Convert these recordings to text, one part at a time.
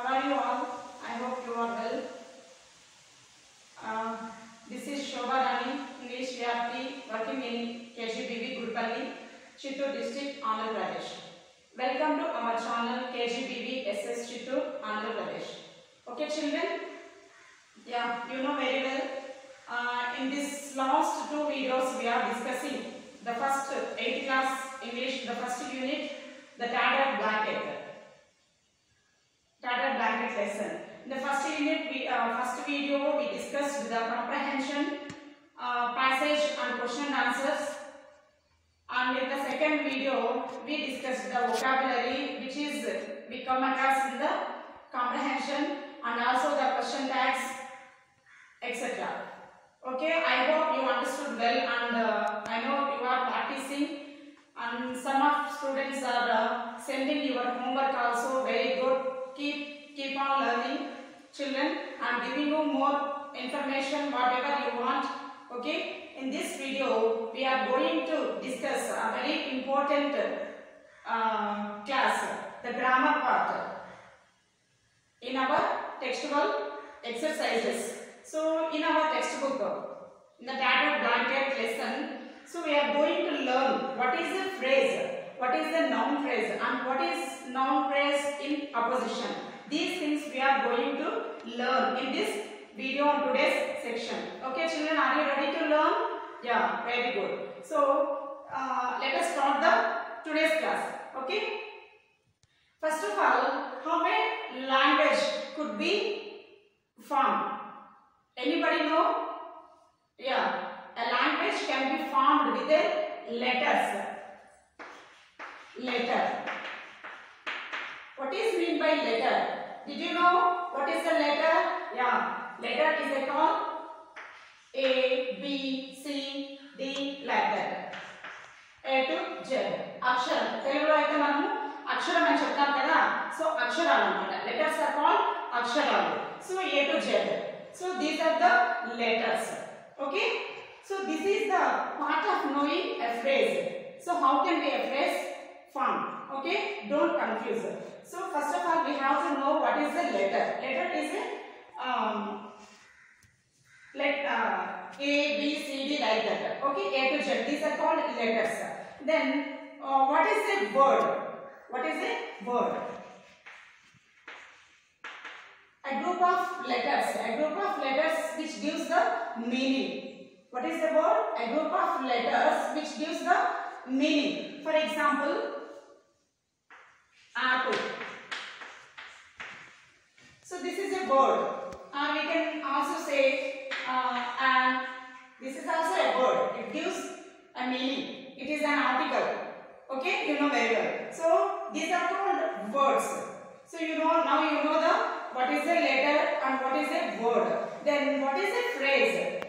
How are you all? I hope you are well. This is Shobha Rani, English VRP, working in KGBV Gurupalli, Chittoor district, Andhra Pradesh. Welcome to our channel KGBV SS Chittoor, Andhra Pradesh. Okay, children? Yeah, you know very well. In this last two videos, we are discussing the first 8th class English, the first unit, the tattered blanket. Tattered blanket lesson. In the first unit, first video, we discussed the comprehension, passage and question and answers. And in the second video, we discussed the vocabulary, which is we come across in the comprehension and also the question tags, etc. Okay, I hope you understood well, and I know you are practicing, and some of students are sending your homework also. Very good. Keep on learning, children. I am giving you more information, whatever you want. Okay. In this video, we are going to discuss a very important class, the grammar part, in our textual exercises. So, in our textbook, in the tattered blanket lesson, so we are going to learn what is the phrase, what is the noun phrase, and what is noun phrase in opposition. These things we are going to learn in this video on today's section. Okay, children, are you ready to learn? Yeah, very good. So, let us start the today's class. Okay. First of all, how a language could be formed? Anybody know? Yeah, a language can be formed with a letters. Letter. What is mean by letter? Did you know what is the letter? Yeah, letter is called A, B, C, D, like that. A to Z. Aksharam. Telugulo aithe manamu aksharam ani cheptam kada. So aksharalu anamata. Letters are called aksharalu. So A to Z. So these are the letters. Okay. So this is the part of knowing a phrase. So how can be a phrase formed? Okay. Don't confuse it. So first of all, we have to know what is the letter. Letter is A, B, C, D, like that. Okay, A to Z. These are called letters. Then, what is a word? What is a word? A group of letters. A group of letters which gives the meaning. What is the word? A group of letters which gives the meaning. For example, apple. So this is a word. We can also say and this is also a word. It gives a meaning. It is an article. Okay, you know very well. So these are called words. So you know now you know the what is a letter and what is a word. Then what is a phrase?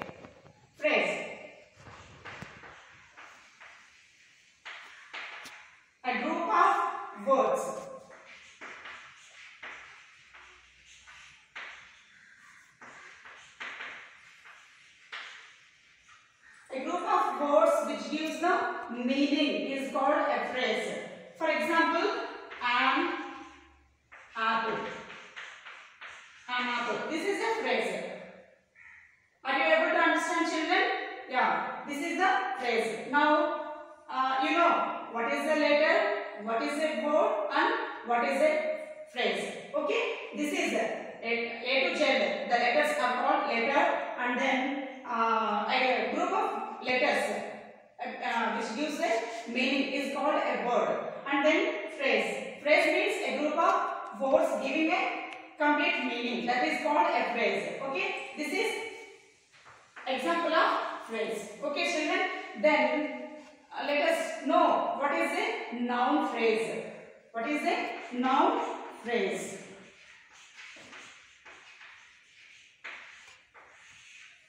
Phrase. A group of words. A group of words which gives the meaning is called a phrase. For example, an apple. An apple. This is a phrase. Are you able to understand, children? Yeah, this is the phrase. Now, you know what is the letter, what is a word, and what is a phrase. Okay, this is A to Z. The letters are called letter, and then a group of letters which gives a meaning is called a word, and then phrase. Phrase means a group of words giving a complete meaning. That is called a phrase. Okay, this is example of phrase. Okay, children. Then let us know what is a noun phrase. What is a noun phrase?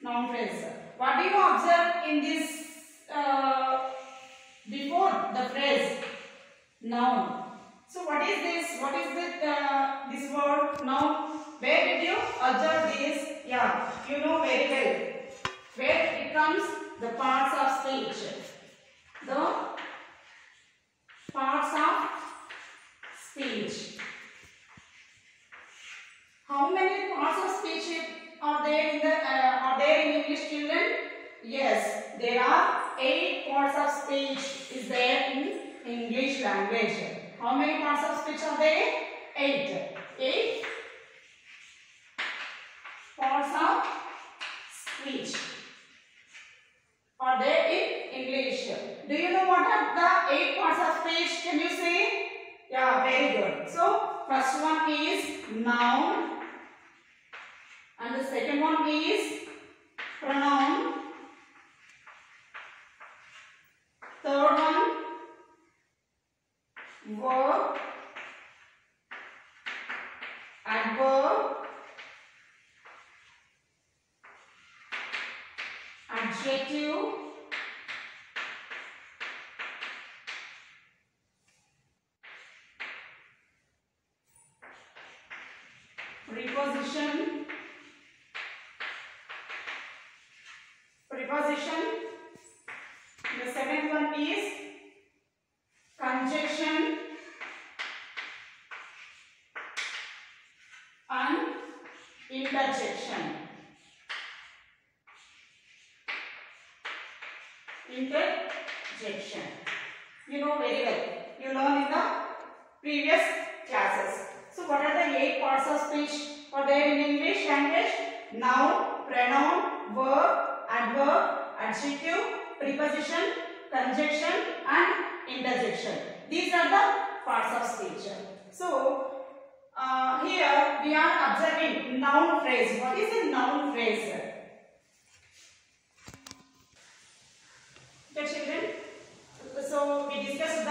Noun phrase. What do you observe in this before the phrase noun? So what is this? What is this word noun? Where did you observe this? Yeah, you know very well. Where it comes? The parts of speech. The parts of speech. English, children? Yes, there are 8 parts of speech is there in English language. How many parts of speech are there? 8. 8 parts of speech are there in English. Do you know what are the 8 parts of speech? Can you say? Yeah, very good. So, first one is noun, and the second one is pronoun. Third one, verb, adverb, adjective, preposition, the second one is conjunction and interjection. You know very well. You learned in the previous classes. So what are the 8 parts of speech are there in English language? Noun, pronoun, verb, adverb, adjective, preposition, conjunction and interjection. These are the parts of speech. So here we are observing noun phrase. What is a noun phrase? Okay, children. So we discussed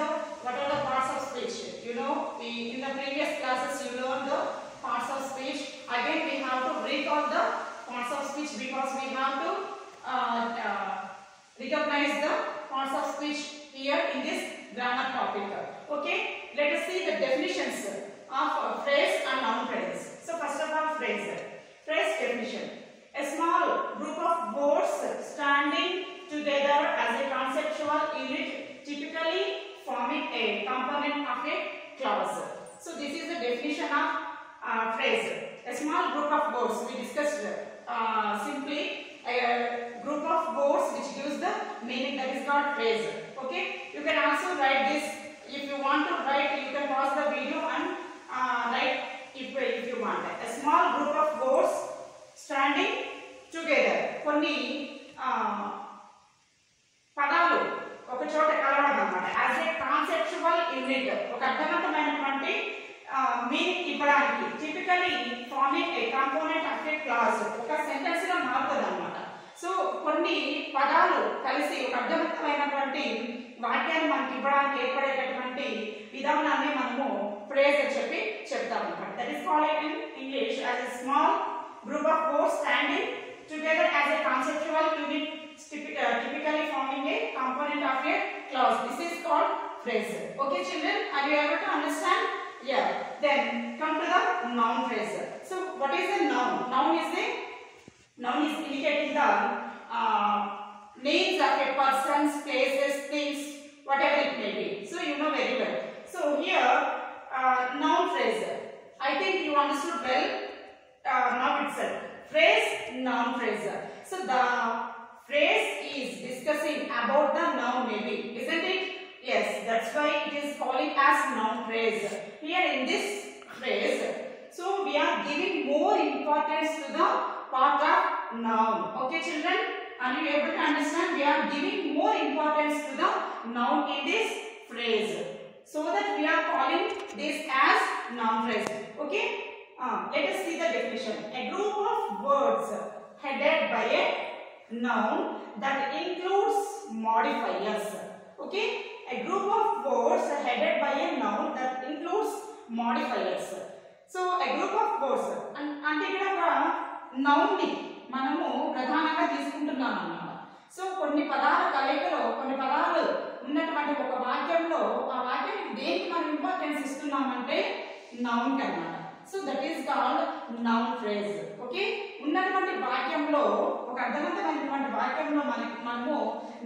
what are the parts of speech. You know, in the previous classes you learned the parts of speech. Again we have to recall the parts of speech because we have to recognize the parts of speech here in this grammar topic. Okay, let us see the definitions of phrase and noun phrase. So first of all, phrase definition: a small group of words standing together as a conceptual unit, typically forming a component of a clause. So this is the definition of phrase. A small group of words. We discussed simply a group of words which gives the meaning, that is called phrase. Okay, you can also write this. If you want to write, you can pause the video and write if you want. A small group of words standing together. కొన్ని పదాలు ఒక చోట కలవడం అన్నమాట. As a conceptual unit, ఒక అర్థవంతమైనటువంటి meaning ఇవ్వడానికి, typically farming A component of A clause, ఒక sentence గా మారుతుంది అన్నమాట. సో కొన్ని పదాలు కలిసి ఒక అర్థవంతమైనటువంటి వాక్యాన్ని మనకి ఇవ్వడానికి ఏర్పడేటటువంటి విధానాన్ని మనము ఫ్రేజ్ అని చెప్పి చెప్తాం అన్నమాట. That is called in English as a small group of words standing together as a conceptual unit, typically forming a component of a clause. This is called phrase. Okay, children, are you able to understand? Yeah. Then come to the noun phrase. So what is a noun? Noun is indicating the names of a persons, places, things, whatever it may be. So you know very well. So here noun phrase, I think you understood well now itself. Phrase, noun phrase. So the phrase is discussing about the noun maybe, isn't it? Yes, that's why it is calling as noun phrase. Here in this phrase, so we are giving more importance to the part of noun. Okay, children, are you able to understand? We are giving more importance to the noun in this phrase, so that we are calling this as noun phrase. Okay. Let us see the definition. A group of words headed by a noun that includes modifiers. Okay? A group of words headed by a noun that includes modifiers. So, a group of words. అంటే ఇక్కడ ఒక noun ని మనము ప్రధానంగా తీసుకుంటున్నాం అన్నమాట. So కొన్ని పదాల కలయికలో కొన్ని పదాలు ఉన్నటువంటి ఒక వాక్యంలో ఆ వాక్యానికి దేనికి మనం ఇంపార్టెన్స్ ఇస్తున్నామంటే noun కి అన్నమాట. So that is called noun phrase. Okay, ఉన్నటువంటి వాక్యంలో ఒక అర్థవంతమైనటువంటి వాక్యంలో మనము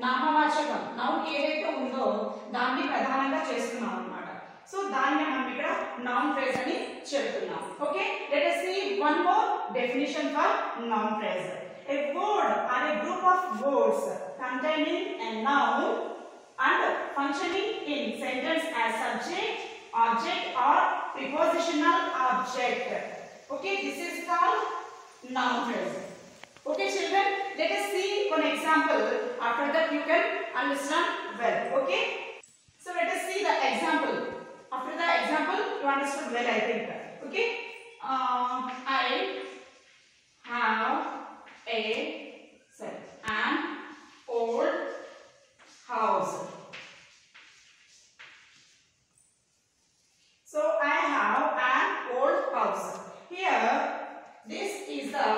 నామవాచకం నౌన్ ఏదైతే ఉందో దాన్ని ప్రధానంగా చేస్తున్నాం అన్నమాట. సో దాన్ని మనం ఇక్కడ noun phrase అని చెప్తున్నాం. Okay, let us see one more definition for noun phrase. A word or a group of words containing a noun and functioning in sentence as subject, object or prepositional object. Okay, this is called noun phrase. Okay children, let us see one example. After that you can understand well. Okay. So let us see the example. After the example you understood well, I think. Okay. I have an old house. So I have an old house. Here, this is the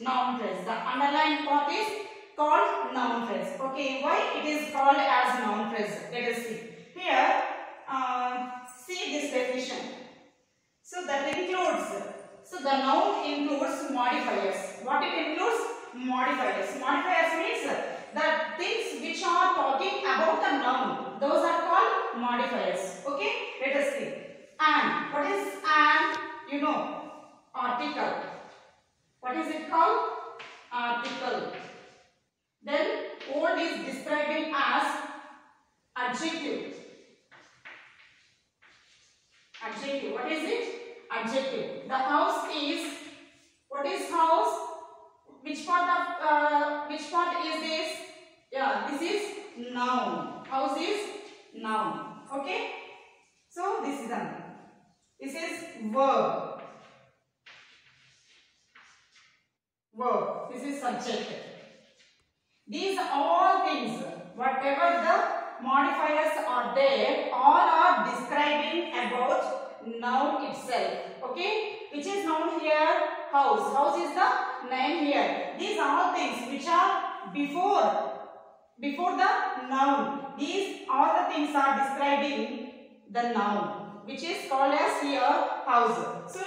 noun phrase. The underlined part is called noun phrase. Okay, why it is called as noun phrase? Let us see. Here, see this definition. So that includes. So the noun includes modifiers. What it includes? Modifiers. Modifiers means the things which are talking about the noun. Those are called modifiers. Okay, let us see. And what is an? You know, article. What is it called? Article. Then old is describing as adjective. Adjective. What is it? Adjective. The house is. What is house? Which part is this? Yeah, this is noun. House is noun. Okay. So this is the noun. This is verb. Verb. This is subject. These all things, whatever the modifiers are there, all are describing about noun itself. Okay? Which is noun here? House. House is the name here. These are all things which are before the noun. These all the things are describing the noun, which is called as here house. So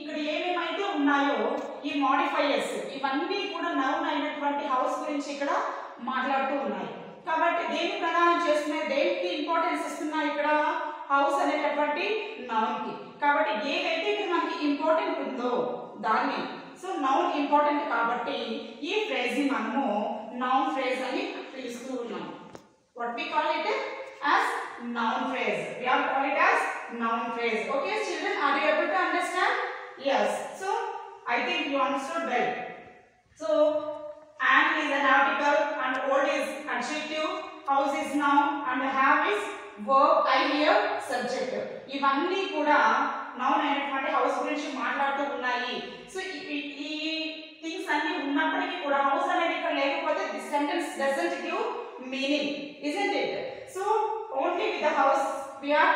ఇక్కడ ఏమేమైతే ఉన్నాయో ఈ modifiers ఇవన్నీ కూడా noun అయినటువంటి house గురించి ఇక్కడ మాట్లాడుతూ ఉన్నాయి. కాబట్టి దేని ప్రధానం చేస్తున్నాయి, దేనికి ఇంపార్టెన్స్ ఇస్తున్నాయి ఇక్కడ హౌస్ అనేటటువంటి నౌన్ కి. కాబట్టి ఏదైతే ఇక్కడ మనకి ఇంపార్టెంట్ ఉందో దాన్ని, సో నౌన్ ఇంపార్టెంట్ కాబట్టి ఈ ఫ్రేజ్ ని మనము నౌన్ ఫ్రేజ్ అని పిలుస్తూ ఉన్నాం. What we call it as noun phrase. We are call it as noun phrase. Okay children, are you able to understand? Yes. So I think you understood well. So an is an article and old is adjective, house is noun and have is verb, I here subject. ఇవన్నీ కూడా noun అయినటువంటి house గురించి మాట్లాడుతూ ఉన్నాయి. So ఈ things అన్ని ఉన్నప్పటికీ కూడా హౌస్ అనేది ఇక్కడ లేకపోతే this sentence doesn't give meaning, isn't it? So only with the house we are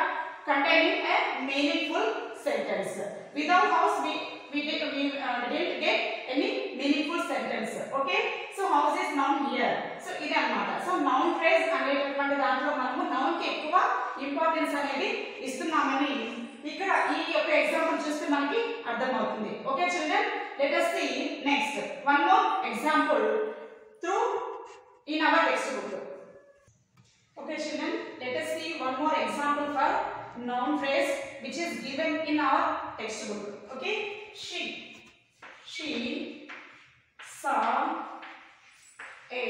containing a meaningful sentence. Without house we didn't get any meaningful sentence. Okay, so house is noun here. So ఇది అన్నమాట. So noun phrase అనేటటువంటి దాంట్లో మనము noun కి ఎక్కువ importance అనేది ఇస్తున్నామని ఇక్కడ ఈ యొక్క ఎగ్జాంపుల్ చూస్తే మనకి అర్థమవుతుంది. Okay children, let us see next one more example through in our textbook. Okay children, let us see one more example for noun phrase which is given in our textbook. Okay, she saw a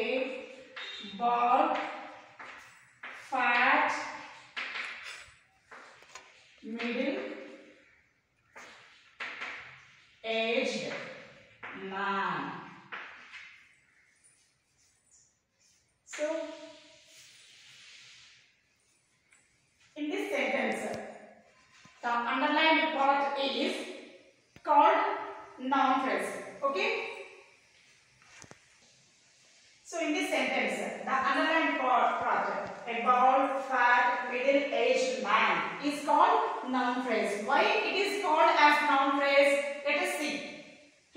bald, fat, middle aged man. So in this sentence, the underlined part is called noun phrase. Okay. So in this sentence, the underlined part, a bald, fat, middle-aged man, is called noun phrase. Why it is called as noun phrase? Let us see.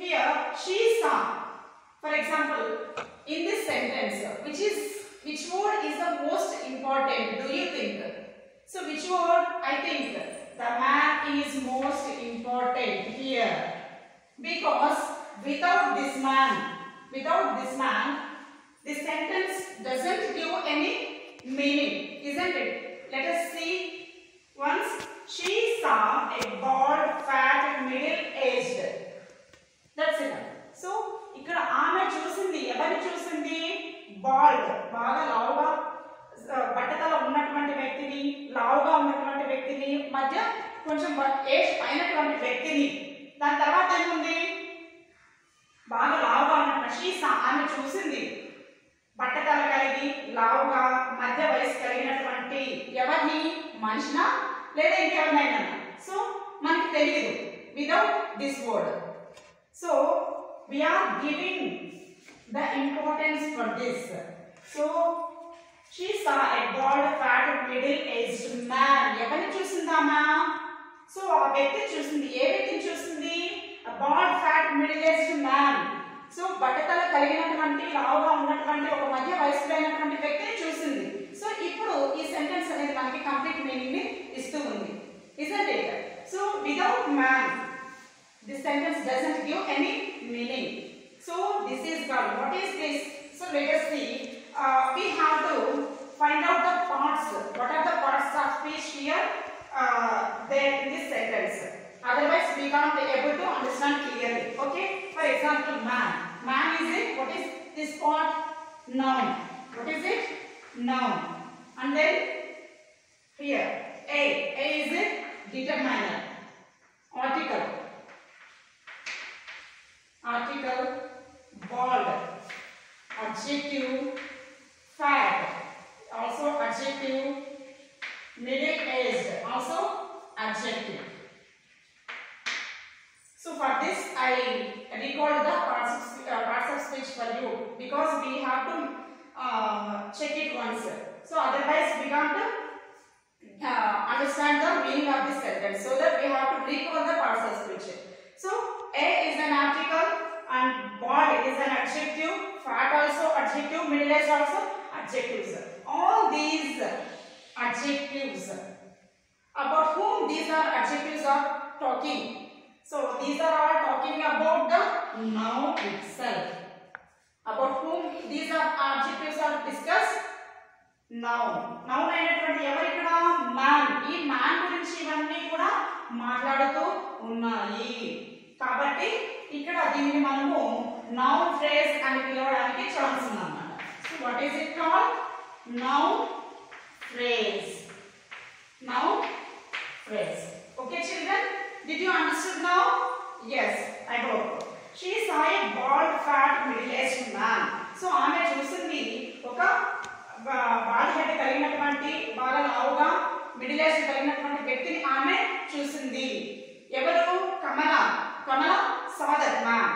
Here, she saw. For example, in this sentence, which word is the most important? Do you think? So which word? I think the man is most important here, because without this man, this sentence doesn't give any meaning, isn't it? Let us see once. She saw a bald, fat, middle-aged. That's it. So ఇక్కడ ఆ మధ్య కొంచెం age అయినటువంటి వ్యక్తిని. దాని తర్వాత ఏముంది, బాగా లావుగా ఉన్న షీస, ఆమె చూసింది బట్టతల కలిగి లావుగా మధ్య వయసు కలిగినటువంటి ఎవరిని, మనిషినా లేదా ఇంకెవరినైనా. సో మనకి తెలియదు without this word. So we are giving the importance for this. So she saw a bald fat middle aged man. ఎవరిని చూసిందామా? సో ఆ వ్యక్తి చూసింది. ఏ వ్యక్తిని చూసింది? a bald fat middle aged man. So బట్టతల కలిగినటువంటి లావుగా ఉన్నటువంటి ఒక మధ్య వయసులో అయినటువంటి వ్యక్తిని చూసింది. సో ఇప్పుడు ఈ సెంటెన్స్ అనేది మనకి కంప్లీట్ మీనింగ్ ని ఇస్తూ ఉంది. Isn't it? So without man this sentence doesn't give any meaning. So this is called, what is this? So let us see. We have to find out the parts. What are the parts of speech here there in this sentence? Otherwise we can't be able to understand clearly. Okay, for example, man. Man is it? What is this part? Noun. What is it? Noun. And then here a is it? Determiner. Article. Article, bald, adjective, fat, also adjective, middle aged, also adjective. So for this I recalled the parts of speech for you because we have to check it once. So otherwise we can't understand the meaning of this sentence. So that we have to recall the parts of speech. So a is an article and bald is an adjective, fat also adjective, middle aged also adjectives. All these adjectives, about whom these are adjectives are talking. So these are all talking about the noun itself. About whom these are adjectives are discussed? Noun. Noun అయినటువంటి ఎవరు ఇక్కడ? man. ఈ man గురించి ఇవన్నీ కూడా మాట్లాడుతూ ఉన్నాయి. కాబట్టి ఇక్కడ దీనిని మనము నౌన్ ఫ్రేజ్ అని పిలవడానికి ఛాన్స్ ఉందన్నమాట. So what is it called? Noun phrase. Noun phrase. Okay children, did you understand now? yes, I hope. She saw a bald fat middle aged man. So ఆమె చూసింది ఒక బాల్ హెడ్ కలిగినటువంటి బాగా లావుగా middle age కలిగినటువంటి వ్యక్తిని ఆమె చూసింది. ఎవరు? కమల. Kamala saw that man.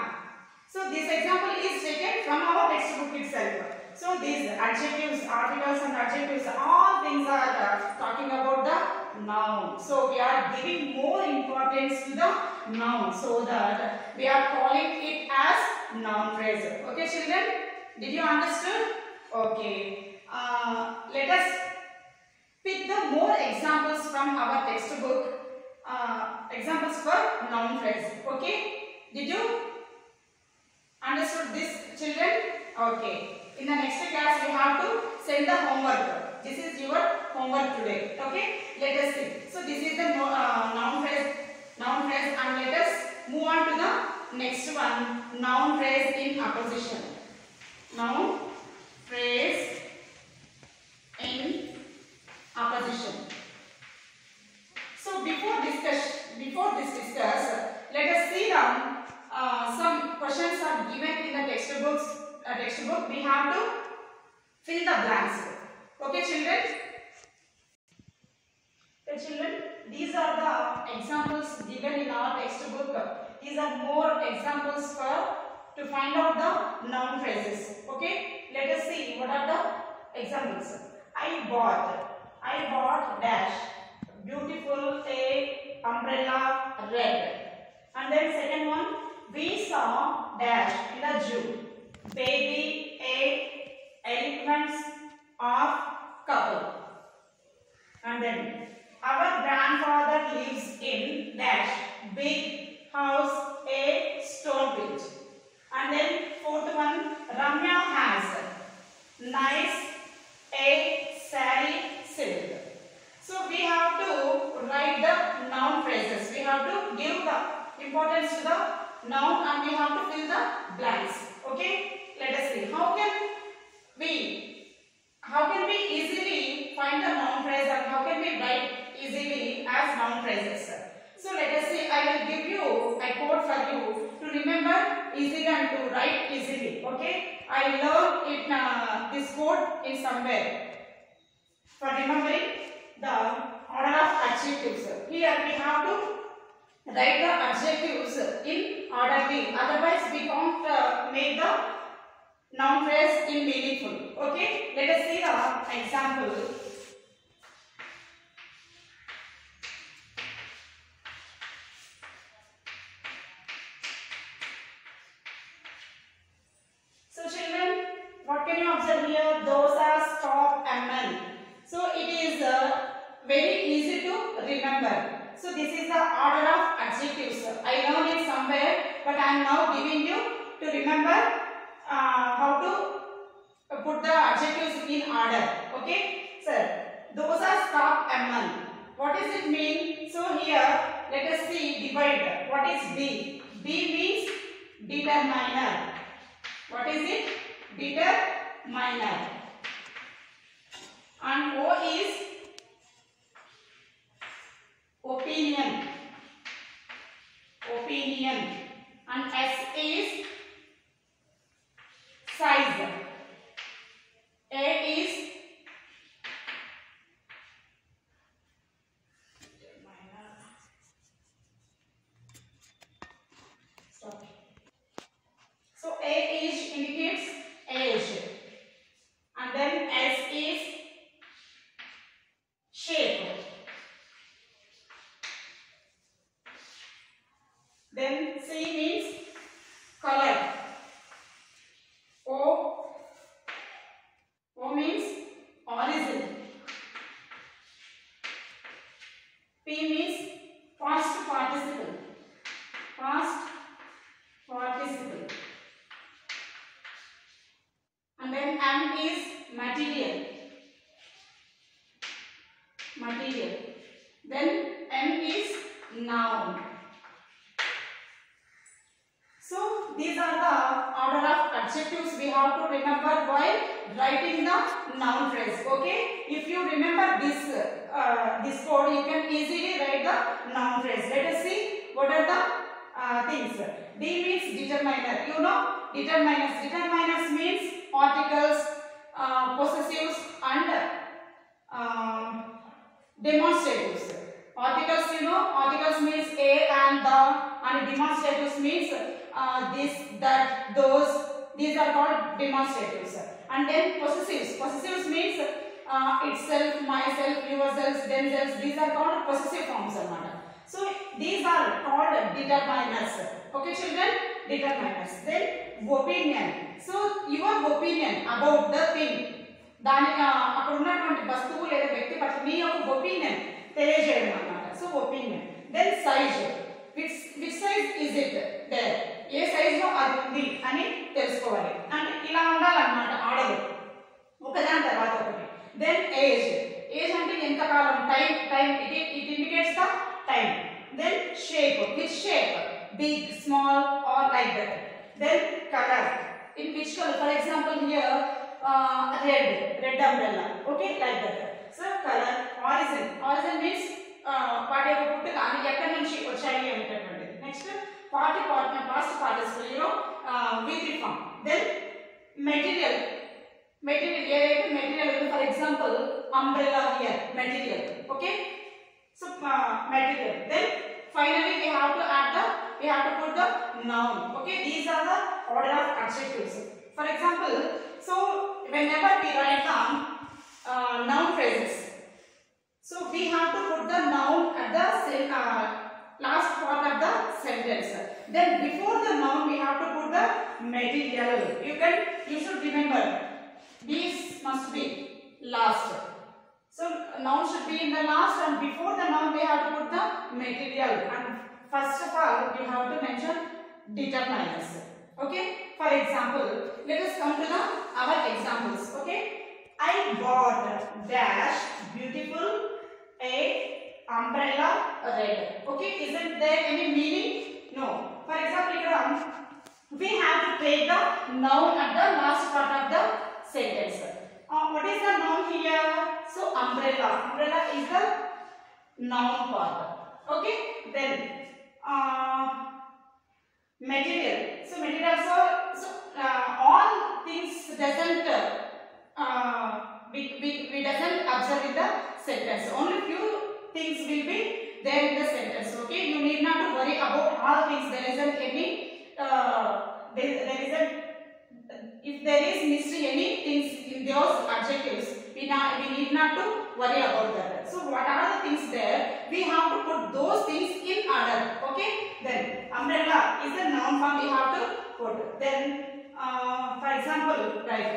So this example is taken from our textbook itself. So these adjectives, articles and adjectives, all things are talking about the noun. So we are giving more importance to the noun so that we are calling it as noun phrase. Okay children, did you understand? Okay. Let us pick the more examples from our textbook. Examples for noun phrase. Okay, did you understood this children? Okay, in the next class we have to send the homework. This is your homework today. Okay, let us see. So this is the noun phrase and let us move on to the next one, noun phrase in opposition. Noun phrase in opposition. So before this discuss, let us see some questions are given in the textbook. We have to fill the blanks. Okay children? Okay children, these are the examples given in our textbook. These are more examples for to find out the noun phrases. Okay, let us see what are the examples. I bought dash beautiful a umbrella red. And then second one, we saw dash in the zoo baby a elephants of couple. And then our grandfather lives in dash big house a stone bridge. And then fourth one, Ramya has nice a saree silk. So we have to write the noun phrases. We have to give the importance to the noun and we have to fill the blanks. Okay, let us see how can we easily find the noun phrase and how can we write easily as noun noun phrases. So let us say I will give you a code for you to remember easily and to write easily. Okay, I learned it this code in somewhere for remembering the order of adjectives. Here we have to write the adjectives in order B. Otherwise we can't make the noun phrase in meaningful. Okay, let us see the example. So children, what can you observe here? Those are stop and. So it is very easy to remember. So this is the order of adjectives. I learned it somewhere, but I am now giving you to remember how to put the adjectives in order. Okay, sir. Those are stop and. What does it mean? So here, let us see divide. What is D? D means determiner. What is it? Determiner. And O is opinion. Opinion. And S is size. A is stop. So A is indicates age. And then S is shape. Then C means color. O means origin. P means past participle. Past participle. And then M is material. Material. Then N is noun. So these are the order of adjectives we have to remember while writing the noun phrase. Okay, if you remember this code, you can easily write the noun phrase. Let us see what are the things. D means determiner. You know determiners. Determiners means articles, possessives and demonstratives. Articles, you know, articles means a and the, and demonstratives means this, that, those. These are called demonstratives. And then possessives. Possessives means itself, myself, yourselves, themselves. These are called possessive forms. So these are called determiners. Okay, children, determiners. Then opinion. So your opinion about the thing. దానికి అక్కడ ఉన్నటువంటి వస్తువు లేదా వ్యక్తి పట్ల మీ యొక్క opinion తెలియజేయడం అన్నమాట. So opinion. Then size. Which size is it there, ఏ సైజ్ లో అది ఉంది అని తెలుసుకోవాలి. అంటే ఇలా ఉండాలన్నమాట ఆర్డర్, ఒకదాని తర్వాత ఒకటి. Then age. ఏజ్ అంటే ఎంతకాలం, time it indicates the time. Then shape. Which shape, big, small or like that. Then colour. In which colour, for example here red umbrella. Okay, like that. So color. Origin means వాటి యొక్క పుట్టుక అని ఎక్కడి నుంచి వచ్చాయి అనేటటువంటిది. Next past participle, you know, V3 form. Then material. ఏదైతే material ఉంది, for example umbrella here, material. Okay, so material. Then finally we have to put the noun. Okay, these are the order of adjectives. For example, so whenever we write down noun phrases, so we have to put the noun at the last part of the sentence. Then before the noun we have to put the material. You should remember these must be last. So noun should be in the last, and before the noun we have to put the material. And first of all we have to mention determiners. Okay, for example, let us come to our examples. Okay, I bought dash beautiful a umbrella red. Okay, isn't there any meaning? No. For example, here we have to take the noun at the last part of the sentence. What is the noun here? So umbrella. Umbrella is the noun part. Okay, then material. So material. So all things doesn't we doesn't observe in the sentence. Only few things will be there in the sentence. Okay, you need not to worry about all things. There isn't any there isn't, if there is missing any things in those adjectives, we need not to worry about that. So what are the things there? We have to put those things in order. Okay, then umbrella is the noun form we have to put. Then for example, right,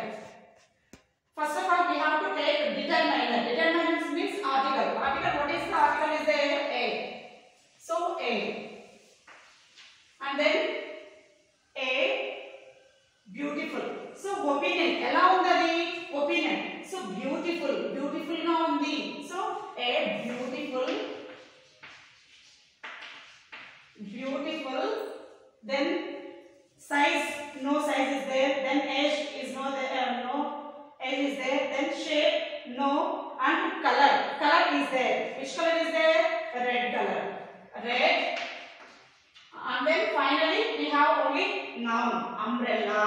first of all we have to take determiner. Determiner means article. Article, what is the article? Is there a. So a, and then a beautiful. So opinion ela undadi opinion. So beautiful, beautiful ga undi. So a beautiful, beautiful. Then size, no size is there. Then age is no there, no age is there. Then shape, no. And color, color is there. Which color is there? Red color, red. And then finally we have only noun, umbrella.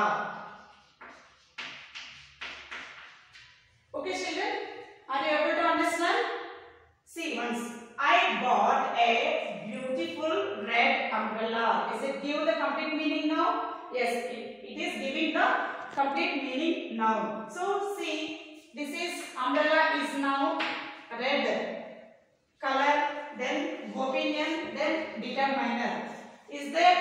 Okay children, are you able to understand? See, once I bought a beautiful red umbrella. Is it give the complete meaning now? Yes, it is giving the complete meaning now. So see, this is umbrella is now red color, then opinion, then determiner. Is there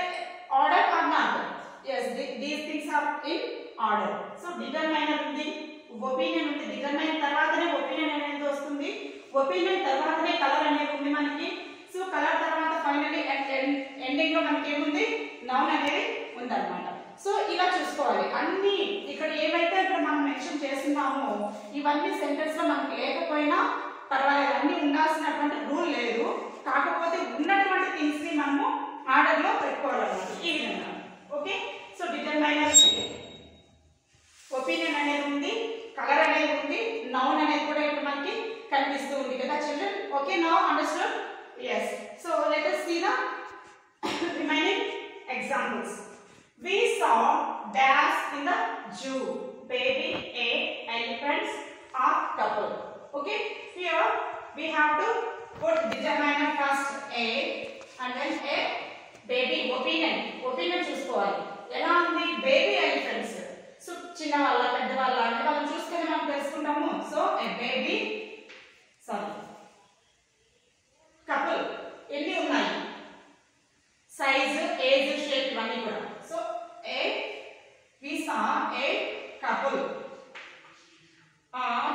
order or not? Yes, these things are in order. So determiner undi, opinion undi, determine tarvatane opinion anedi vastundi, opinion tarvatane color anedi undi manaki. So color tarvata finally at ending lo manaki emundi noun anedi undannamata. So ఇలా చూసుకోవాలి. అన్ని ఇక్కడ ఏవైతే ఇక్కడ మనం mention చేస్తున్నామో ఇవన్నీ sentence లో మనకి లేకపోయినా పర్వాలేదు, అన్ని ఉండాల్సినటువంటి రూల్ లేదు. కాకపోతే ఉన్నటువంటి థింగ్స్ ని మనము ఆర్డర్ లో పెట్టుకోవాలన్నమాట ఈ విధంగా. ఓకే, సో డిటర్మైనర్, ఒపీనియన్ అనేది ఉంది, కలర్ అనేది ఉంది, నౌన్ అనేది కూడా ఇక్కడ మనకి కనిపిస్తూ ఉంది కదా children. Okay, now understood? yes. So let us see the remaining examples. We saw bears in the zoo. Baby, a, elephants, or couple. Okay, here we have to put determiner first a and then a baby. Opinion చూసుకోవాలి. ఎలా ఉంది? baby elephants. So చిన్న వాళ్ళ పెద్ద వాళ్ళ అంటే వాళ్ళని చూసుకొని మనం తెలుసుకుంటాము. So a baby, sorry, couple ఎన్ని ఉన్నాయి? సైజ్, ఏజ్, షేప్ ఇవన్నీ కూడా. So we saw a couple of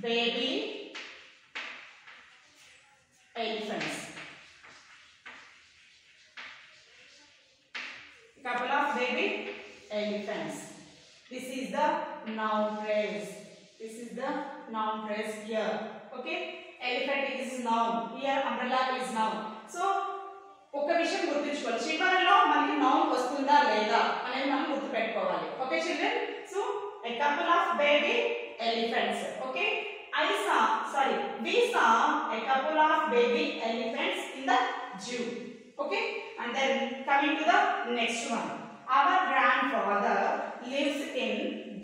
baby elephants. Couple of baby elephants. This is the noun phrase. This is the noun phrase here. Okay, elephant is noun. Here umbrella is noun. So ఒక విషయం గుర్తుంచుకోవాలి, చివరిలో మనకి noun వస్తుందా లేదా అనేది మనం గుర్తుపెట్టుకోవాలి. Okay children, so a couple of baby elephants. Okay, we saw a couple of baby elephants in the zoo. Okay, and then coming to the next one, our grandfather lives in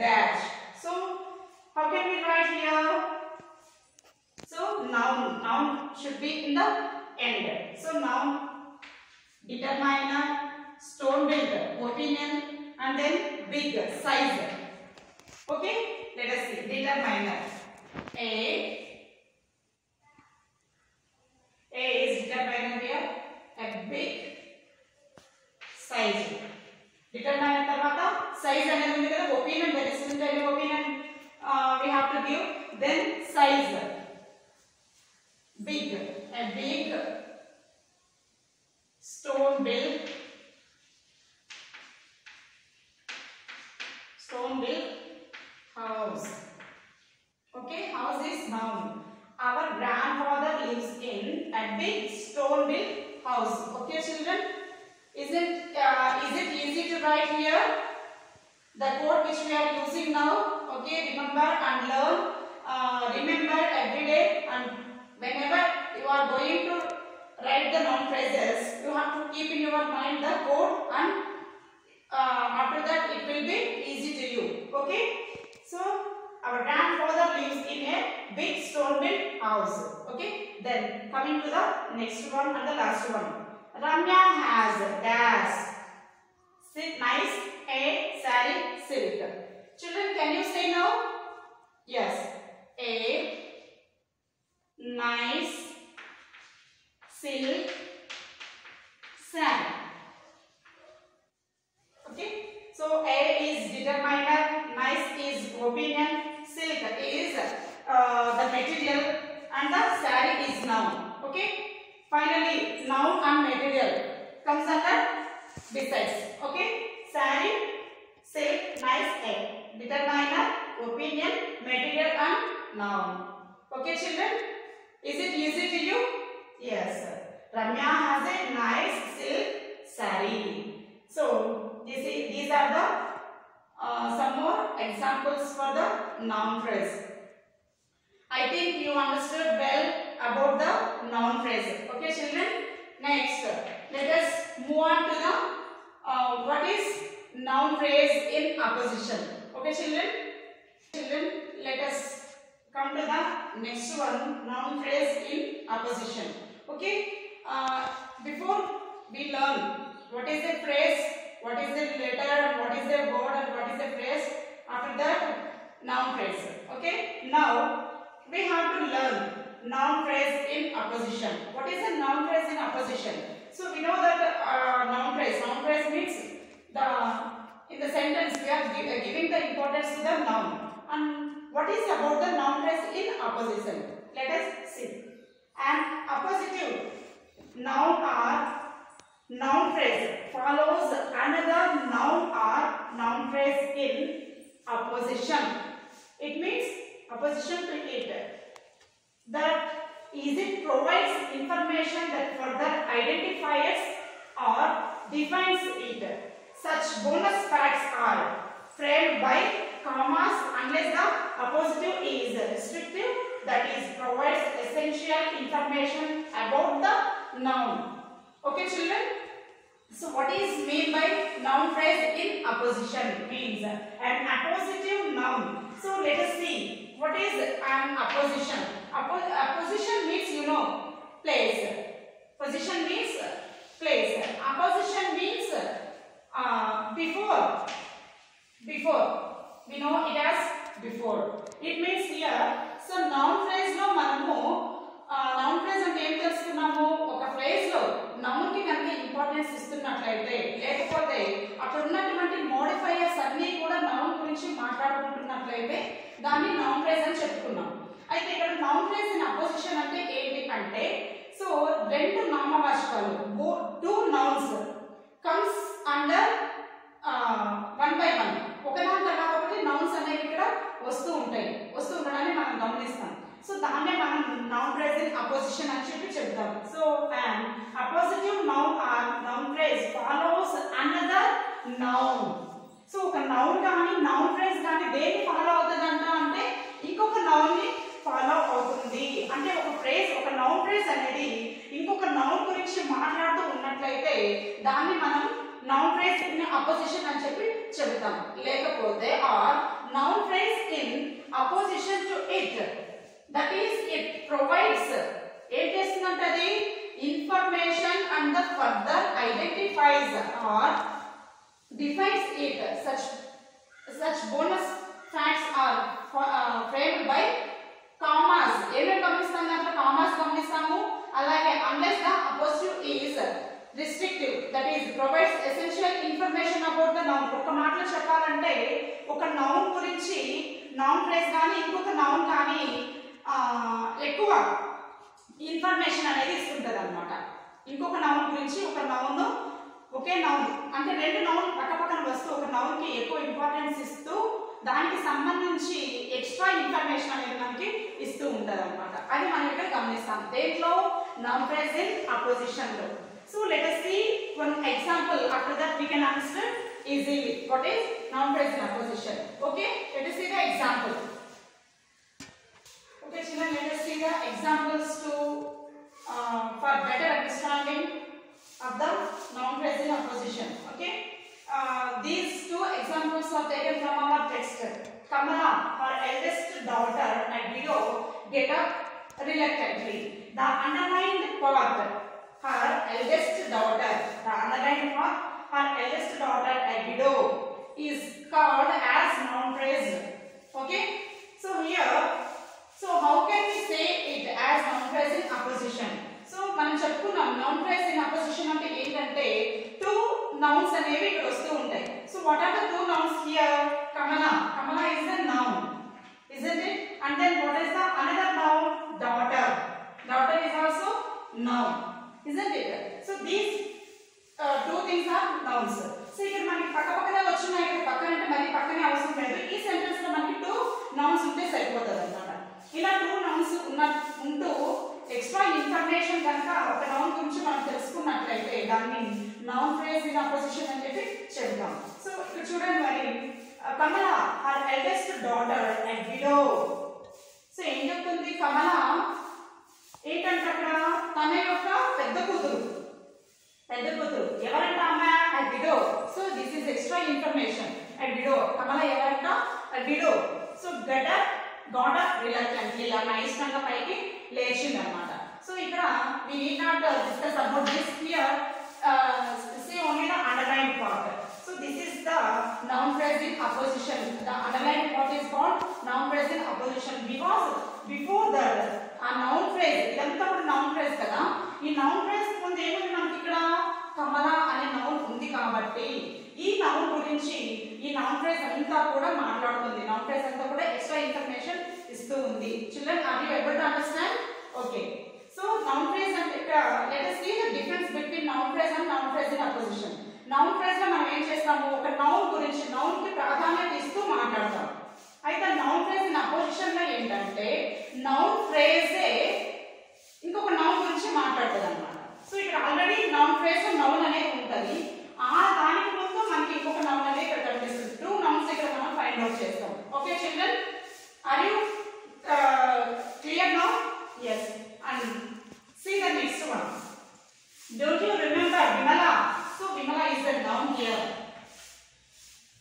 dash. So how can we write here? So noun should be in the end. So noun, determiner, stone builder, opinion, and then big, size. Okay, let us see. Determiner a is determiner here, a big size. Determiner tarvata size anedi undi kada, opinion, there is any opinion we have to give, then size, big, a big stone built house. Okay, house is noun. Our grandfather lives in a big stone built house. Okay children, is it easy to write here the code which we are using now? Okay, remember and learn, remember every day and whenever you are going to write the noun phrases, you have to keep in your mind the code, and after that it will be easy to you. Okay. So our grandfather lives in a big stone built house. Okay. Then coming to the next one and the last one. Ramya has dash nice a saree silk. Children, can you say now? Yes. A nice silk saree. Okay. So A is determiner, nice is opinion, silk is the material, and the saree is noun. Okay. Finally, noun and material comes under besides. Okay. Saree, silk, nice, A. Determiner, opinion, material, and noun. Okay, children. Is it easy to you? Yes. Ramya has a nice silk saree. So these are the some more examples for the noun phrase. I think you understood well about the noun phrase. Okay, children. Next, let us move on to the what is noun phrase in apposition. Okay, children. Children, let us come to the next one, noun phrase in apposition. Okay. Before we learn what is a phrase, what is the letter, what is the word, and what is the phrase, after that noun phrase. Okay. Now we have to learn noun phrase in apposition. What is a noun phrase in apposition? So we know that noun phrase means in the sentence we are giving the importance to the noun. And what is about the noun phrase in apposition? Let us see. An appositive noun or noun phrase follows another noun or noun phrase in apposition. It means opposition to it. That is, it provides information that further identifies or defines it. Such bonus facts are framed by commas unless the appositive is restrictive, that is, provides essential information about the noun. Okay, children. So what is meant by noun phrase in apposition? Means an appositive noun. So let us see what is an apposition. Apposition means, you know, place. Position means place. Apposition means before. We know it as before. It means here. So noun phrase lo manamu noun phrase ante em telusukunnamu, oka phrase lo noun ki ganne importance istunnatlaite lekapothe అక్కడ ఉన్నటువంటి modifiers అన్నీ కూడా noun గురించి మాట్లాడుకుంటున్నట్లయితే దాన్ని noun phrase అని చెప్పుకున్నాం. అయితే ఇక్కడ నౌన్ ఫ్రేజ్ ఇన్ అపోజిషన్ అంటే ఏంటి అంటే, సో రెండు నామవాచకాలు, two nouns comes under one by one, ఒకదాని తర్వాత ఒకటి నౌన్స్ అనేవి ఇక్కడ వస్తూ ఉండడాన్ని మనం గమనిస్తాం. సో దాన్నే మనం నౌన్ ఫ్రేజ్ ఇన్ అపోజిషన్ అని చెప్తాం. So an appositive noun or noun phrase follows another noun. So ఒక నౌన్ కానీ నౌన్ ఫ్రేజ్ కానీ దేన్ని ఫాలో అవుతుందంట అంటే ఇంకొక నౌన్ ని ఫాలో అవుతుంది. అంటే ఒక ఫ్రేజ్, ఒక నౌన్ ఫ్రేజ్ అనేది ఇంకొక నౌన్ గురించి మాట్లాడుతూ ఉన్నట్లయితే దాన్ని మనం నౌన్ ఫ్రేజ్ ఇన్ అపోజిషన్ అని చెబుతాం. లేకపోతే or noun phrase in apposition to it, that is it provides, ఏం చేస్తుందంటే అది information and the further identifies or defines it. Such bonus facts are framed by commas. ఏమేం గమనిస్తాం దాంట్లో? కామాస్ గమనిస్తాము. అలాగే unless the appositive is restrictive, that is provides essential information about the noun. ఒక మాటలో చెప్పాలంటే ఒక నౌన్ గురించి నౌన్ ఫ్రేజ్ కానీ ఇంకొక నౌన్ కానీ ఎక్కువ ఇన్ఫర్మేషన్ అనేది ఇస్తుంటది అన్నమాట. ఇంకొక నౌన్ గురించి ఒక నౌన్, ఒకే నౌన్ అంటే రెండు నౌన్ పక్కపక్కన వస్తూ ఒక నౌన్ కి ఎక్కువ ఇంపార్టెన్స్ ఇస్తూ దానికి సంబంధించి ఎక్స్ట్రా ఇన్ఫర్మేషన్ అనేది మనకి ఇస్తూ ఉంటది అన్నమాట. అది మనం ఇక్కడ గమనిస్తాం దేంట్లో? నౌన్ ఫ్రేజ్ ఇన్ అపోజిషన్ లో. So let us see one example, after that we can understand easily what is noun phrase in apposition. Okay, let us see the example. Okay children, let us see the examples to for better understanding of the noun phrase in opposition. Okay, these two examples are taken from our text. Kamala, her eldest daughter and widow, get up reluctantly. The underlined part, her eldest daughter, the underlined part, her eldest daughter and widow, is called as noun phrase. Okay, so here, so how can we say it as noun phrase in opposition? So మనం చెప్పుకున్నాం noun phrase in opposition అంటే ఏంటంటే two nouns అనేవి ఇక్కడ వస్తూ ఉంటాయి. So what are the two nouns here? Kamala, Kamala is a noun, isn't it? And then what is the another noun? Daughter, daughter is also noun, isn't it? So these two things are nouns. So ఇక్కడ మనకి పక్కనే వచ్చున్నాయి. ఇక్కడ పక్కన అంటే మరి పక్కనే అవసరం లేదు. ఈ సెంటెన్స్ లో మనకి టూ నౌన్స్ ఉంటే సరిపోతుంది అన్నమాట. ఇలా టూ నౌన్స్ ఉంటూ ఎక్స్ట్రా ఇన్ఫర్మేషన్ కనుక ఒక నౌన్ గురించి మనం తెలుసుకున్నట్లయితే దాన్ని నౌన్ ఫ్రేజ్ ఇన్ అపోజిషన్ అని చెప్పి చెప్తాం. సో ఇక్కడ చూడండి మరి Kamala her eldest daughter and widow. So ఏం చెప్తుంది కమల ఏంటంటే అక్కడ తన యొక్క పెద్ద కూతురు ఎవరంట అమ్మ? a widow. So this is extra information. A widow. Kamala evaranta? A widow. So got up reluctantly. La naistanga paiki lechindi annamata. So ikkada we need not discuss about this here. See only the underlined part. So this is the noun phrase in opposition. The underlined part is called noun phrase in opposition because before that a noun phrase idantha kuda noun phrase kada. ఈ noun phrase ముందు ఏముంది మనకి ఇక్కడ? కమల అనే noun ఉంది కాబట్టి ఈ noun గురించి ఈ నౌన్ ఫ్రేజ్ అంతా కూడా మాట్లాడుతుంది. నౌన్ ఫ్రేజ్ అంతా కూడా ఎక్స్ట్రా ఇన్ఫర్మేషన్ ఇస్తూ ఉంది. Children are you able to understand? Okay, so noun phrase అంటే ఇక్కడ let us see the difference between noun phrase and noun phrase in opposition. Noun phrase లో మనం ఏం చేస్తాము? ఒక నౌన్ గురించి నౌన్ కి ప్రాధాన్యత ఇస్తూ మాట్లాడతాం. అయితే నౌన్ ఫ్రేజ్ ఇన్ అపోజిషన్ లో ఏంటంటే నౌన్ ఫ్రేజే ఇంకొక నౌన్ గురించి మాట్లాడుతుంది అన్నమాట. సో ఇక్కడ ఆల్రెడీ నౌన్ ఫ్రేజ్ నౌన్ అనేది ఉంటుంది. ఆ దానికి ముందు మనకి ఇంకొక నౌన్ అనేది ఇక్కడ కనిపిస్తుంది. టూ నౌన్స్ ఇక్కడ మనం ఫైండ్ అవుట్ చేస్తాం. Okay children, are you clear now? yes. And see the next one. Don't you remember Vimala? So Vimala is the noun here.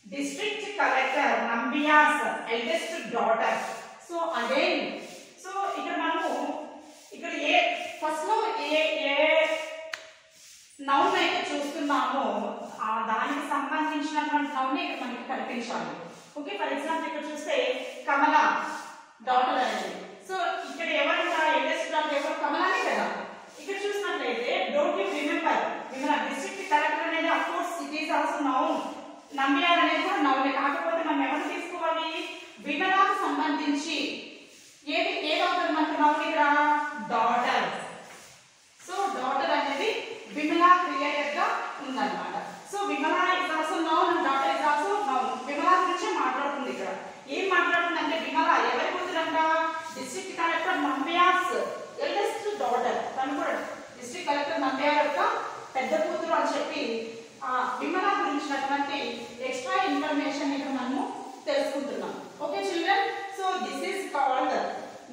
District collector Nambiya's eldest daughter. So again, so ఇక్కడ మనము ఇక్కడ ఏ first లో a noun అయితే చూస్తున్నామో ఆ దానికి సంబంధించినటువంటి noun ఇక్కడ మనకి కనిపించాలి. ఓకే, ఫర్ ఎగ్జాంపుల్ ఇక్కడ చూస్తే కమల డాటర్ అనేది. సో ఇక్కడ ఎవరంట? ఎల్డెస్ట్ డాటర్ ఎవరు? కమలనే కదా. ఇక్కడ చూసినట్లయితే don't you remember Vimala district collector అనేది of course it is also noun. Nambiar అనేది కూడా నౌనే. కాకపోతే మనం ఎవరు తీసుకోవాలి? విమలాకు సంబంధించి ఏదవుతుంది మనకు నౌన్ ఇక్కడ? డాటర్. సో డాటర్ అనేది విమలా రిలేటెడ్ గా ఉందన్నమాట. So Vimala is also noun and daughter is also noun. Vimala గురించి మాట్లాడుతుంది. ఇక్కడ ఏం మాట్లాడుతుంది అంటే విమల ఎవరి కూతురంట? District collector Nambiar's eldest daughter. తను కూడా డిస్ట్రిక్ట్ కలెక్టర్ నంబియార్ యొక్క పెద్ద కూతురు అని చెప్పి విమల గురించినటువంటి ఎక్స్ట్రా ఇన్ఫర్మేషన్ ఇక్కడ మనము తెలుసుకుంటున్నాం. Okay children, so this is called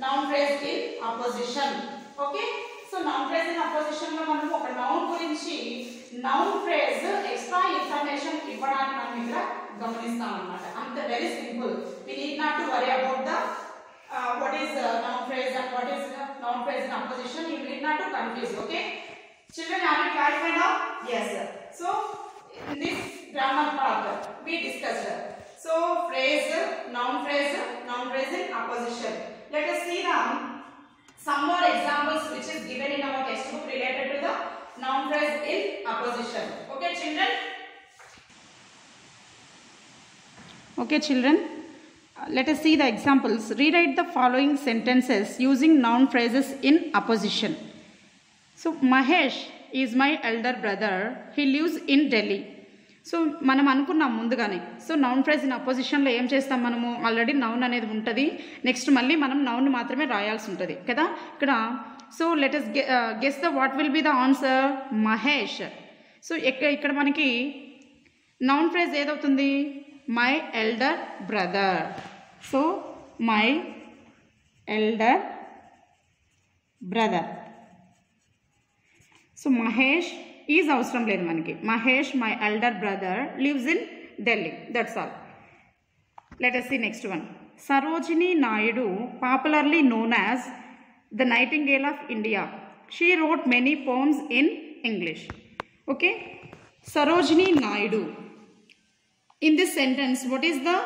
noun phrase in opposition. Okay, so noun phrase in opposition లో మనము ఒక నౌన్ గురించి నౌన్ ఫ్రేజ్ ఎక్స్ట్రా ఇన్ఫర్మేషన్ ఇవ్వడానికి మనం ఇక్కడ గమనిస్తాం అన్నమాట. అంత very simple. We need not to worry about the what is noun phrase and what is noun phrase in opposition. You need not to confuse. Okay children, are you clarified now? Yes sir. So in this grammar part we discussed so phrase, noun phrase in opposition. Let us see now some more examples which is given in our textbook related to the noun phrase in opposition. Okay children? Okay children, let us see the examples. Rewrite the following sentences using noun phrases in opposition. So Mahesh is my elder brother. He lives in Delhi. So మనం అనుకున్నాం ముందుగానే. So noun phrase in అపోజిషన్లో ఏం చేస్తాం మనము? Already noun అనేది ఉంటుంది. Next మళ్ళీ మనం నౌన్ మాత్రమే రాయాల్సి ఉంటుంది కదా ఇక్కడ. So let us guess the what will be the answer? Mahesh. So ఇక్కడ మనకి నౌన్ ఫ్రేజ్ ఏదవుతుంది? My elder brother. So my elder brother. So Mahesh is avasram ledhu manaki. Mahesh, my elder brother, lives in Delhi. That's all. Let us see next one. Sarojini Naidu, popularly known as the Nightingale of India. She wrote many poems in English. Okay. Sarojini Naidu. In this sentence, what is the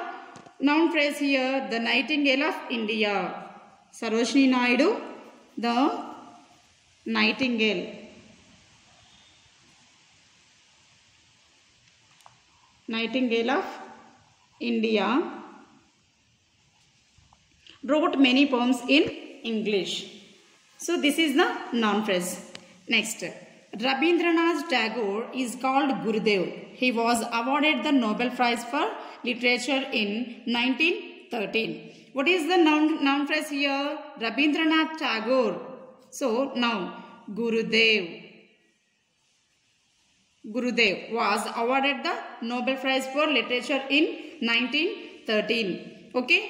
noun phrase here? The Nightingale of India. Sarojini Naidu, the Nightingale. Nightingale of India wrote many poems in English. So this is the noun phrase. Next, Rabindranath Tagore is called Gurudev. He was awarded the Nobel Prize for Literature in 1913. What is the noun phrase here? Rabindranath Tagore. So noun, Gurudev. Gurudev was awarded the Nobel Prize for Literature in 1913. Okay.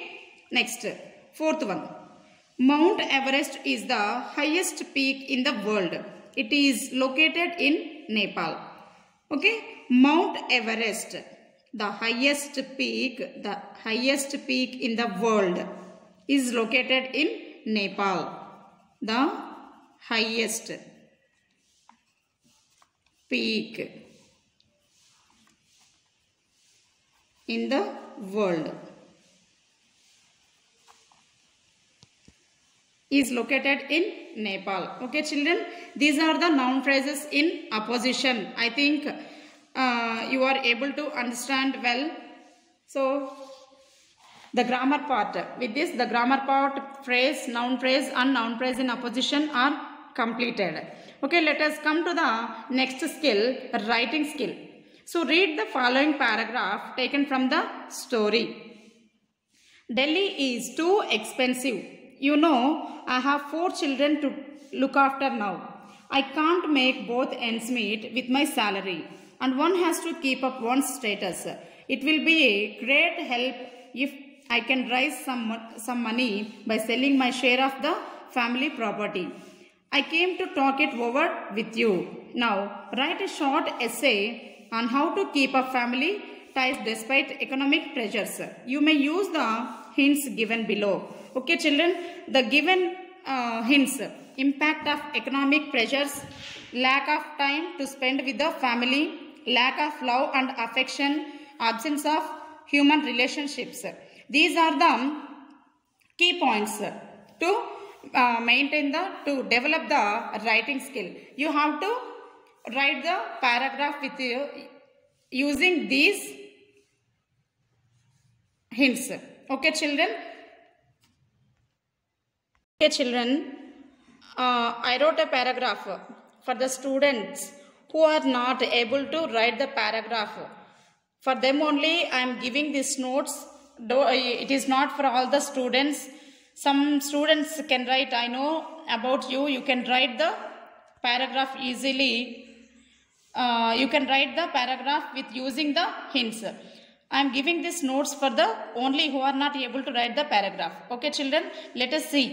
Next, fourth one. Mount Everest is the highest peak in the world. It is located in Nepal. Okay. Mount Everest, the highest peak in the world, is located in Nepal. The highest peak in the world is located in Nepal. Okay, children, these are the noun phrases in apposition. I think you are able to understand well. So the grammar part, with this the grammar part, phrase, noun phrase and noun phrase in apposition are completed. Okay, let us come to the next skill, writing skill. So read the following paragraph taken from the story. Delhi is too expensive. You know, I have 4 children to look after now. I can't make both ends meet with my salary, and one has to keep up one's status. It will be a great help if I can raise some money by selling my share of the family property. I came to talk it over with you. Now, write a short essay on how to keep up family ties despite economic pressures. You may use the hints given below. Okay, children, the given hints: impact of economic pressures, lack of time to spend with the family, lack of love and affection, absence of human relationships. These are the key points to to develop the writing skill. You have to write the paragraph with using these hints. Okay, children. Okay, children, I wrote a paragraph for the students who are not able to write the paragraph. For them only I am giving these notes. It is not for all the students. Some students can write, I know about you, you can write the paragraph easily. You can write the paragraph with using the hints. I am giving these notes for the only who are not able to write the paragraph. Okay, children, let us see.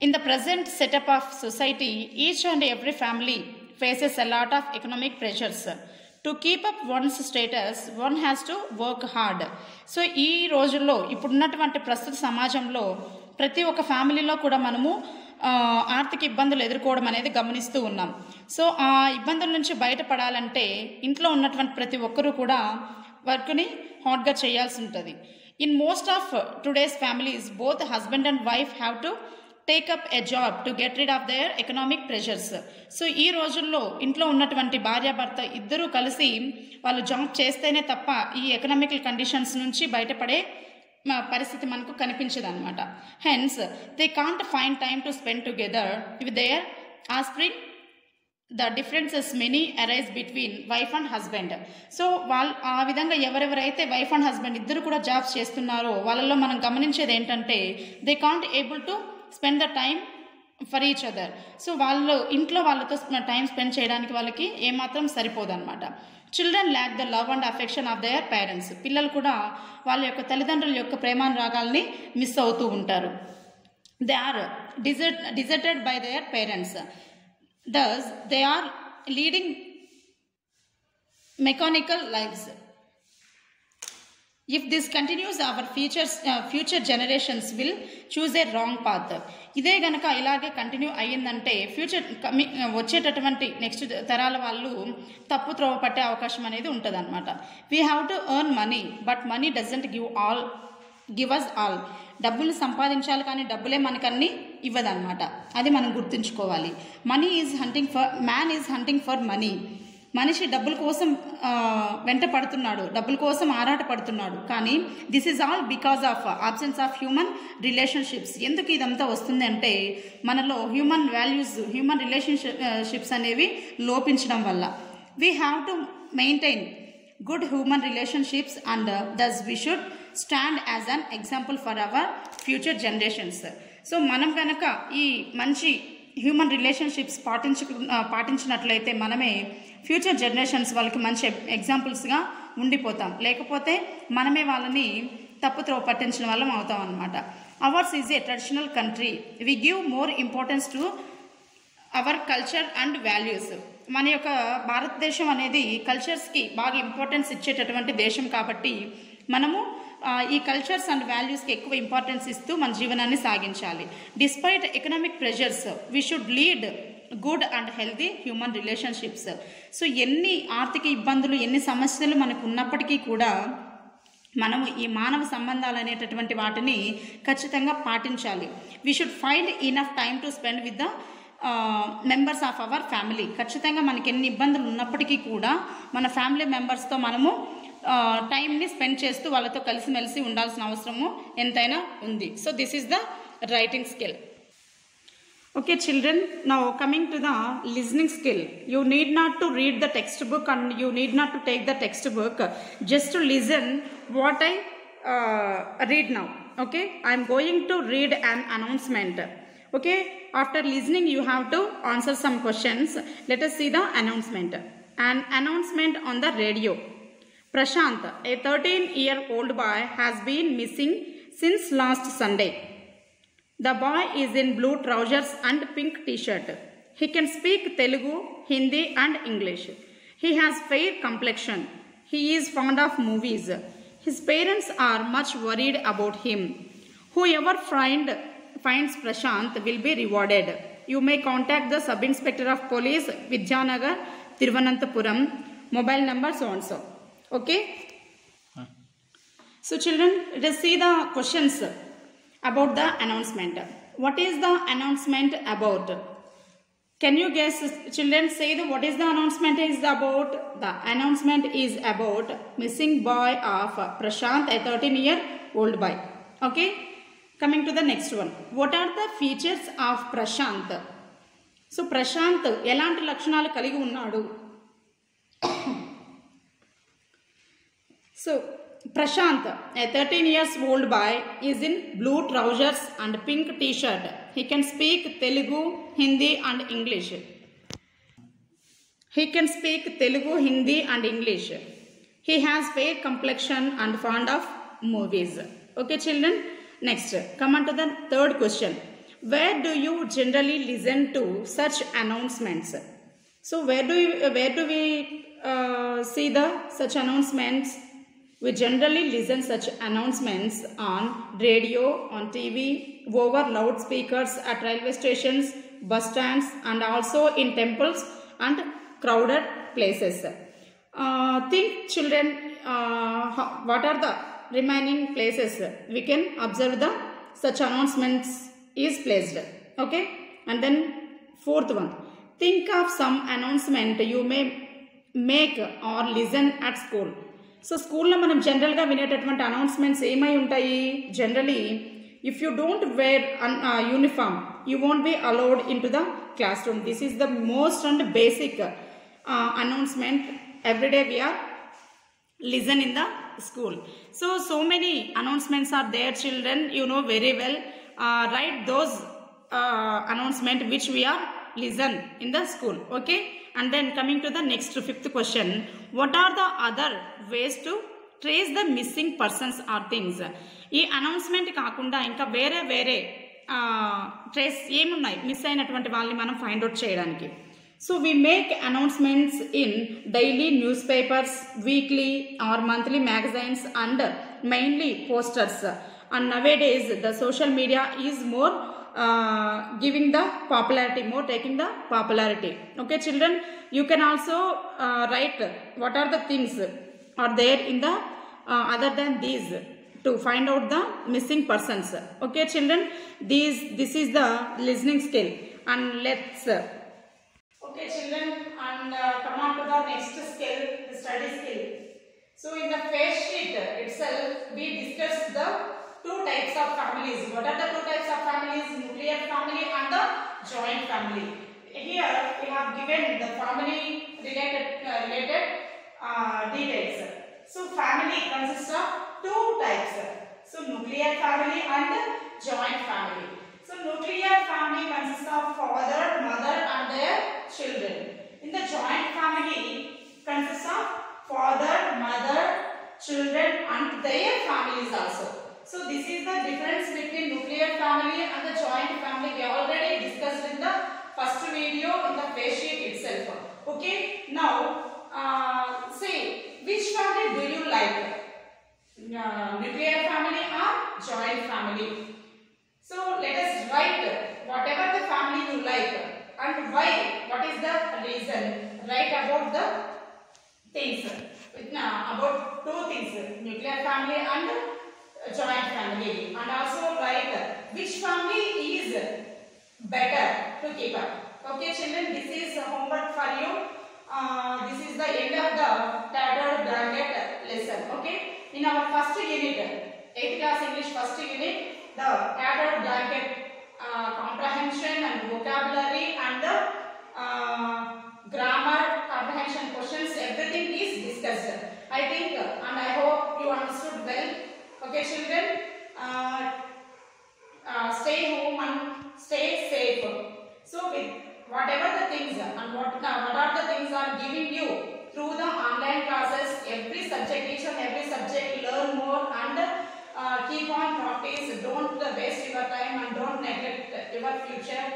In the present setup of society, each and every family faces a lot of economic pressures. To keep up one's status, one has to work hard. So ఈ రోజుల్లో ఇప్పుడున్నటువంటి ప్రస్తుత సమాజంలో ప్రతి ఒక్క ఫ్యామిలీలో కూడా మనము ఆర్థిక ఇబ్బందులు ఎదుర్కోవడం అనేది గమనిస్తూ ఉన్నాం. సో ఆ ఇబ్బందుల నుంచి బయటపడాలంటే ఇంట్లో ఉన్నటువంటి ప్రతి ఒక్కరూ కూడా వర్క్ని హార్డ్గా చేయాల్సి ఉంటుంది. In most of today's families both husband and wife have to take up a job to get rid of their economic pressures. So ఈ రోజుల్లో ఇంట్లో ఉన్నటువంటి భార్యాభర్త ఇద్దరూ కలిసి వాళ్ళు జాబ్ చేస్తేనే తప్ప ఈ ఎకనామికల్ కండిషన్స్ నుంచి బయటపడే పరిస్థితి మనకు కనిపించదన్నమాట. Hence they can't find time to spend together with their offspring the differences many arise between wife and husband. So వాళ్ళు ఆ విధంగా ఎవరెవరైతే వైఫ్ అండ్ హస్బెండ్ ఇద్దరు కూడా జాబ్స్ చేస్తున్నారో వాళ్ళలో మనం గమనించేది ఏంటంటే they can't able to spend the time for each other. So వాళ్ళు ఇంట్లో వాళ్ళతో టైం స్పెండ్ చేయడానికి వాళ్ళకి ఏమాత్రం సరిపోదన్నమాట. Children lack the love and affection of their parents. పిల్లలు కూడా వాళ్ళ యొక్క తల్లిదండ్రుల యొక్క ప్రేమానురాగాల్ని మిస్ అవుతూ ఉంటారు. they are deserted by their parents. Thus, they are leading mechanical lives. If this continues, our future generations will choose a wrong path. ఇదే గనక ఇలాగే కంటిన్యూ అయ్యిందంటే వచ్చేటటువంటి నెక్స్ట్ తరాల వాళ్ళు తప్పు త్రోవ పట్టే అవకాశం అనేది ఉంటుంది అనమాట. We have to earn money, but money doesn't give us all. డబ్బులు సంపాదించాలి కానీ డబ్బులే మనకన్నీ ఇవ్వదన్నమాట. అది మనం గుర్తుంచుకోవాలి. Man is hunting for money. మనిషి డబ్బుల కోసం వెంట పడుతున్నాడు, డబ్బుల కోసం ఆరాట పడుతున్నాడు. కానీ this is all because of absence of human relationships. ఎందుకు ఇదంతా వస్తుంది అంటే మనలో హ్యూమన్ వాల్యూస్, హ్యూమన్ రిలేషన్షిప్స్ అనేవి లోపించడం వల్ల. We have to maintain good human relationships and thus we should stand as an example for our future generations. So మనం కనుక ఈ మంచి హ్యూమన్ రిలేషన్షిప్స్ పాటించినట్లయితే మనమే ఫ్యూచర్ జనరేషన్స్ వాళ్ళకి మంచి ఎగ్జాంపుల్స్గా ఉండిపోతాం. లేకపోతే మనమే వాళ్ళని తప్పుత్రోవ పట్టించిన వాళ్ళం అవుతాం అన్నమాట. Ours is a traditional country. We give more importance to our culture and values. మన యొక్క భారతదేశం అనేది కల్చర్స్కి బాగా ఇంపార్టెన్స్ ఇచ్చేటటువంటి దేశం కాబట్టి మనము ఈ కల్చర్స్ అండ్ వాల్యూస్కి ఎక్కువ ఇంపార్టెన్స్ ఇస్తూ మన జీవనాన్ని సాగించాలి. Despite economic pressures we should lead good and healthy human relationships. So ఎన్ని ఆర్థిక ఇబ్బందులు, ఎన్ని సమస్యలు మనకు ఉన్నప్పటికీ కూడా మనము ఈ మానవ సంబంధాలు అనేటటువంటి వాటిని ఖచ్చితంగా పాటించాలి. We should find enough time to spend with the members of our family. ఖచ్చితంగా మనకి ఎన్ని ఇబ్బందులు ఉన్నప్పటికీ కూడా మన ఫ్యామిలీ మెంబర్స్తో మనము టైంని స్పెండ్ చేస్తూ వాళ్ళతో కలిసిమెలిసి ఉండాల్సిన అవసరము ఎంతైనా ఉంది. So this is the writing skill. Okay children, now coming to the listening skill. You need not to read the textbook and you need not to take the textbook, just to listen what I read now. Okay, I am going to read an announcement. Okay, after listening you have to answer some questions. Let us see the announcement. An announcement on the radio. Prashant, a 13-year-old boy, has been missing since last Sunday. The boy is in blue trousers and pink t-shirt. He can speak Telugu, Hindi and English. He has fair complexion. He is fond of movies. His parents are much worried about him. Whoever finds Prashant will be rewarded. You may contact the Sub-Inspector of Police, Vidyanagar, Thiruvananthapuram, mobile number so and so. Okay? So children, let us see the questions about the announcement. What is the announcement about? Can you guess, children? Say what is the announcement is about? The announcement is about missing boy of Prashant, a 13-year-old boy. Okay, coming to the next one. What are the features of Prashant? So Prashant elanti lakshanalu kaligi unnadu? So Prashant, a 13-year-old boy, is in blue trousers and pink t-shirt. He can speak Telugu, Hindi and English. He can speak Telugu, Hindi and English. He has fair complexion and fond of movies. Okay children, next come on to the third question. Where do you generally listen to such announcements? So where do we see the such announcements? We generally listen such announcements on radio, on TV, over loudspeakers at railway stations, bus stands and also in temples and crowded places. Think children, what are the remaining places we can observe the such announcements is placed. Okay, and then fourth one. Think of some announcement you may make or listen at school. So school lo manam general ga vinetatuvanti announcements emai untayi? Generally, if you don't wear uniform, you won't be allowed into the classroom. This is the most and basic announcement every day we are listen in the school. So many announcements are there children, you know very well. Write those announcement which we are listen in the school. Okay, and then coming to the next fifth question. What are the other ways to trace the missing persons or things? ఈ announcement కాకుండా ఇంకా వేరే trace ఏమున్నాయి miss అయినటువంటి వాళ్ళని మనం find out చేయడానికి. So we make announcements in daily news papers, weekly or monthly magazines and mainly posters. And nowadays the social media is more giving the popularity, more taking the popularity. Okay children, you can also write what are the things are there in the other than these to find out the missing persons. Okay children, this is the listening skill. And let's okay children, and come on to the next skill, the study skill. So in the face sheet itself we discussed the two types of families. What are the two types of families? Nuclear family and the joint family. Here we have given the family related details. So family consists of two types. So nuclear family and joint family. So nuclear family consists of father, mother and their children. In the joint family consists of father, mother, children and their families also. So this is the difference between nuclear family and the joint family. We already discussed in the first video in the face sheet itself. Okay. Now, say which family do you like? Nuclear family or joint family? So let us write whatever the family you like and why. What is the reason? Write about the things. About two things: nuclear family and joint family, and also write which family is better to keep up. Okay children, this is homework for you. This is the end of the tattered blanket lesson. Okay, in our first unit, 8th class English first unit, the tattered blanket comprehension and vocabulary and the grammar comprehension questions, everything is discussed. I think and I hope you understood well. Okay children, stay home and stay safe. So with whatever the things and what are the things are giving you through the online classes, every subject, each and every subject, learn more and keep on practice. Don't waste your time and don't neglect your future.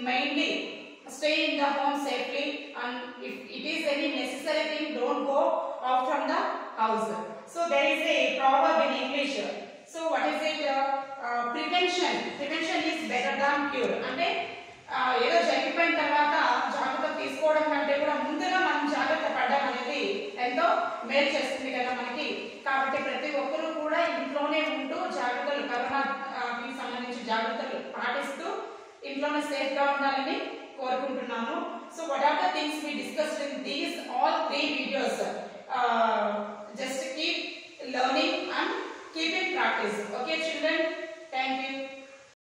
Mainly stay in the home safely, and if it is any necessary thing, don't go out from the house. So there is a proverb in English. So what is it? Prevention is better than cure. అంటే ఏదో జరిగిపోయిన తర్వాత జాగ్రత్త తీసుకోవడం కంటే కూడా ముందుగా మనం జాగ్రత్త పడడం అనేది ఎంతో మేలు చేస్తుంది కదా మనకి. కాబట్టి ప్రతి ఒక్కరూ కూడా ఇంట్లోనే ఉంటూ జాగ్రత్తలు, కరోనాకి సంబంధించి జాగ్రత్తలు పాటిస్తూ ఇంట్లోనే సేఫ్ గా ఉండాలని కోరుకుంటున్నాను. So what are the things we discussed in these all three videos?